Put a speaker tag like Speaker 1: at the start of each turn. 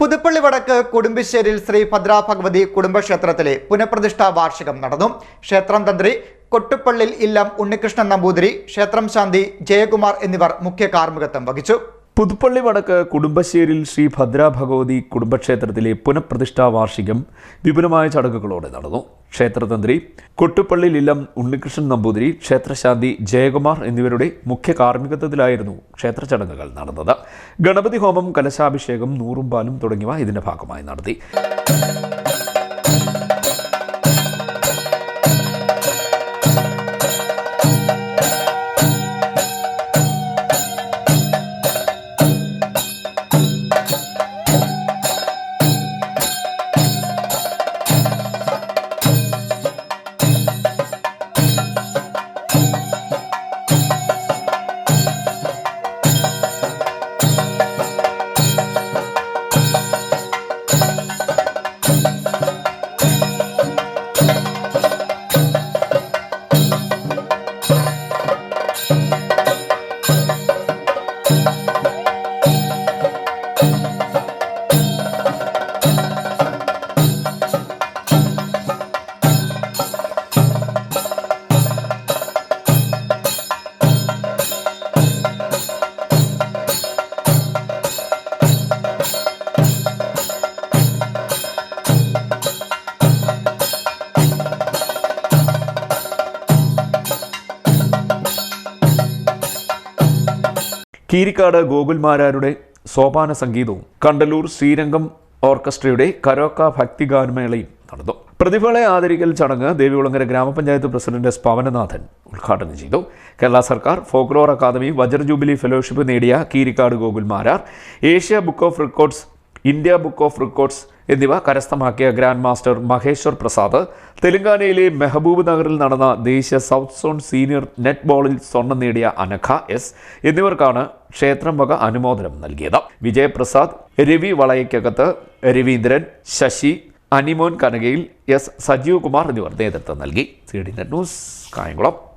Speaker 1: പുതുപ്പള്ളി വടക്ക് കുടുംബശ്ശേരിയിൽ ശ്രീ ഭദ്രാഭഗവതി കുടുംബക്ഷേത്രത്തിലെ പുനഃപ്രതിഷ്ഠാ വാർഷികം നടന്നു. ക്ഷേത്രം തന്ത്രി കൊട്ടുപള്ളിൽ ഇല്ലം ഉണ്ണികൃഷ്ണൻ നമ്പൂതിരി, ക്ഷേത്രം ശാന്തി ജയകുമാർ എന്നിവർ മുഖ്യ കാർമ്മികത്വം വഹിച്ചു.
Speaker 2: പുതുപ്പള്ളി വടക്ക് കുടുംബശ്ശേരിയിൽ ശ്രീ ഭദ്രാഭഗവതി കുടുംബക്ഷേത്രത്തിലെ പുനഃപ്രതിഷ്ഠാ വാർഷികം വിപുലമായ ചടങ്ങുകളോടെ നടന്നു. ക്ഷേത്രതന്ത്രി കൊട്ടുപള്ളിൽ ഇല്ലം ഉണ്ണികൃഷ്ണൻ നമ്പൂതിരി, ക്ഷേത്രശാന്തി ജയകുമാർ എന്നിവരുടെ മുഖ്യ കാർമ്മികത്വത്തിലായിരുന്നു ക്ഷേത്ര ചടങ്ങുകൾ നടന്നത്. ഗണപതി ഹോമം, കലശാഭിഷേകം, നൂറും പാലും തുടങ്ങിയവ ഇതിന്റെ ഭാഗമായി നടത്തി. കീരിക്കാട് ഗോകുൽമാരാരുടെ സോപാന സംഗീതവും കണ്ടലൂർ ശ്രീരംഗം ഓർക്കസ്ട്രയുടെ കരോക്ക ഭക്തിഗാനമേളയും നടന്നു. പ്രതിഭകളെ ആദരിക്കൽ ചടങ്ങ് ദേവികുളങ്ങര ഗ്രാമപഞ്ചായത്ത് പ്രസിഡന്റ് എസ് പവനനാഥൻ ഉദ്ഘാടനം ചെയ്തു. കേരള സർക്കാർ ഫോക്ലോർ അക്കാദമി വജ്ര ജൂബിലി ഫെലോഷിപ്പ് നേടിയ Keerikkad Gokul Marar Asia book of records, India book of records എന്നിവ കരസ്ഥമാക്കിയ ഗ്രാൻഡ് മാസ്റ്റർ മഹേശ്വർ പ്രസാദ്, തെലങ്കാനയിലെ മെഹബൂബ് നഗറിൽ നടന്ന ദേശീയ സൗത്ത് സോൺ സീനിയർ നെറ്റ് ബോളിൽ സ്വർണം നേടിയ അനഘ എസ് എന്നിവർക്കാണ് ക്ഷേത്രം വക അനുമോദനം നൽകിയത്. വിജയപ്രസാദ്, രവി വളയക്കകത്ത്, രവീന്ദ്രൻ, ശശി, അനിമോൻ കനകയിൽ, എസ് സജീവ് കുമാർ എന്നിവർ നേതൃത്വം നൽകി. CDNet news, Kayamkulam.